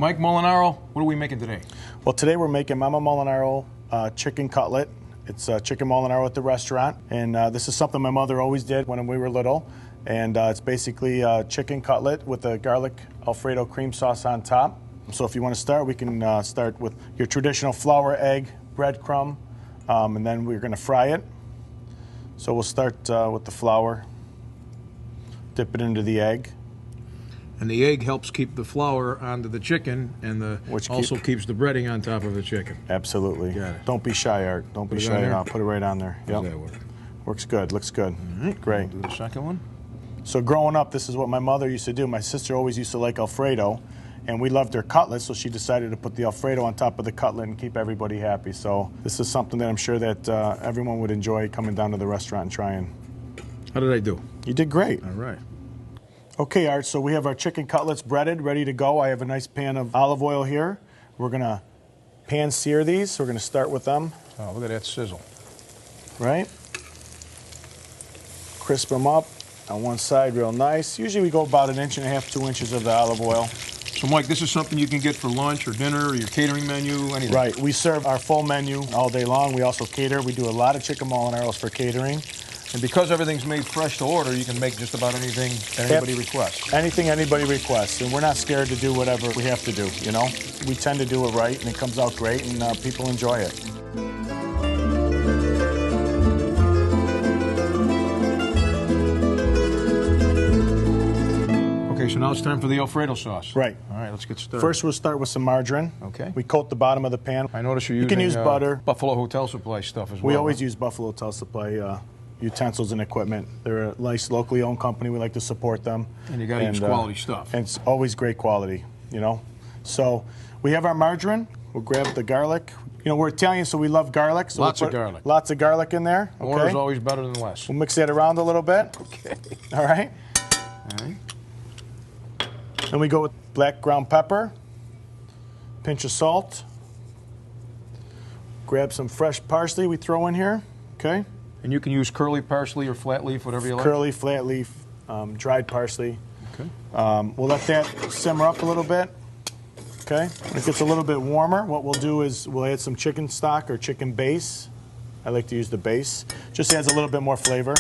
Mike Molinaro, what are we making today? Well, today we're making Mama Molinaro chicken cutlet. It's chicken Molinaro at the restaurant, and this is something my mother always did when we were little. And it's basically chicken cutlet with a garlic Alfredo cream sauce on top. So if you want to start, we can start with your traditional flour, egg, breadcrumb, and then we're going to fry it. So we'll start with the flour, dip it into the egg. And the egg helps keep the flour onto the chicken, and also keeps the breading on top of the chicken. Absolutely. Got it. Don't be shy, Art. Don't be shy at all. Put it right on there. How does that work? Works good. Looks good. All right. Great. Do the second one. So growing up, this is what my mother used to do. My sister always used to like Alfredo, and we loved her cutlet, so she decided to put the Alfredo on top of the cutlet and keep everybody happy. So this is something that I'm sure that everyone would enjoy coming down to the restaurant and trying. How did I do? You did great. All right. Okay, Art, so we have our chicken cutlets breaded, ready to go. I have a nice pan of olive oil here. We're going to pan sear these. We're going to start with them. Oh, look at that sizzle. Right? Crisp them up on one side real nice. Usually we go about 1.5 inches, 2 inches of the olive oil. So, Mike, this is something you can get for lunch or dinner or your catering menu, anything? Right. We serve our full menu all day long. We also cater. We do a lot of chicken Molinaros for catering. And because everything's made fresh to order, you can make just about anything that anybody requests. Anything anybody requests. And we're not scared to do whatever we have to do, you know? We tend to do it right, and it comes out great, and people enjoy it. Okay, so now it's time for the Alfredo sauce. Right. All right, let's get started. First, we'll start with some margarine. Okay. We coat the bottom of the pan. I notice you're using You can use butter. Buffalo Hotel Supply stuff as well. We always use Buffalo Hotel Supply utensils and equipment. They're a nice locally owned company. We like to support them. And you got to use quality stuff. And it's always great quality, you know. So we have our margarine. We'll grab the garlic. You know, we're Italian, so we love garlic. So Lots of garlic. Lots of garlic in there. Okay. More is always better than less. We'll mix that around a little bit. Okay. All right. All right. Then we go with black ground pepper, pinch of salt. Grab some fresh parsley we throw in here. Okay. And you can use curly parsley or flat leaf, whatever you like? Curly, flat leaf, dried parsley. Okay. We'll let that simmer up a little bit. Okay. When it gets a little bit warmer, what we'll do is we'll add some chicken stock or chicken base. I like to use the base. Just adds a little bit more flavor.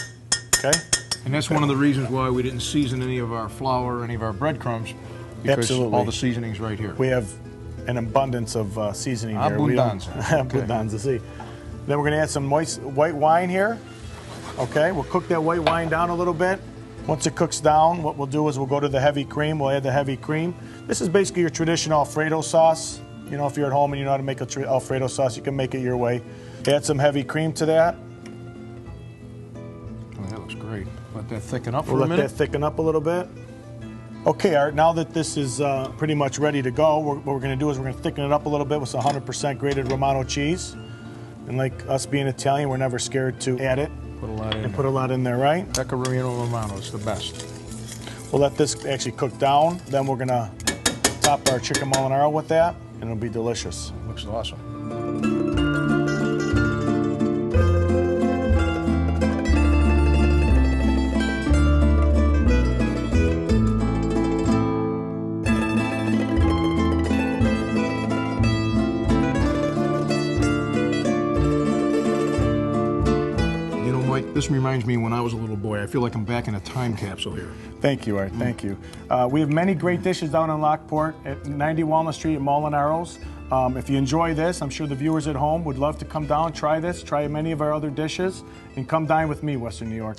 Okay. And that's one of the reasons why we didn't season any of our flour or any of our breadcrumbs, because Absolutely. all the seasoning's right here. We have an abundance of seasoning here. Abundanza. Abundanza, see. Then we're going to add some moist white wine here. Okay, we'll cook that white wine down a little bit. Once it cooks down, what we'll do is we'll go to the heavy cream. We'll add the heavy cream. This is basically your traditional Alfredo sauce. You know, if you're at home and you know how to make a Alfredo sauce, you can make it your way. Add some heavy cream to that. Oh, that looks great. Let that thicken up for a We'll minute. let that thicken up a little bit. Okay, Art, now that this is pretty much ready to go, what we're going to do is we're going to thicken it up a little bit with some 100% grated Romano cheese. And like us being Italian, we're never scared to add it. Put a lot in And put a lot in there, right? Pecorino Romano, it's the best. We'll let this actually cook down. Then we're going to top our chicken Molinaro with that, and it'll be delicious. Looks awesome. This reminds me when I was a little boy. I feel like I'm back in a time capsule here. Thank you, Art. Thank you. We have many great dishes down in Lockport at 90 Walnut Street at Molinaro's. If you enjoy this, I'm sure the viewers at home would love to come down, try this, try many of our other dishes, and come dine with me, Western New York.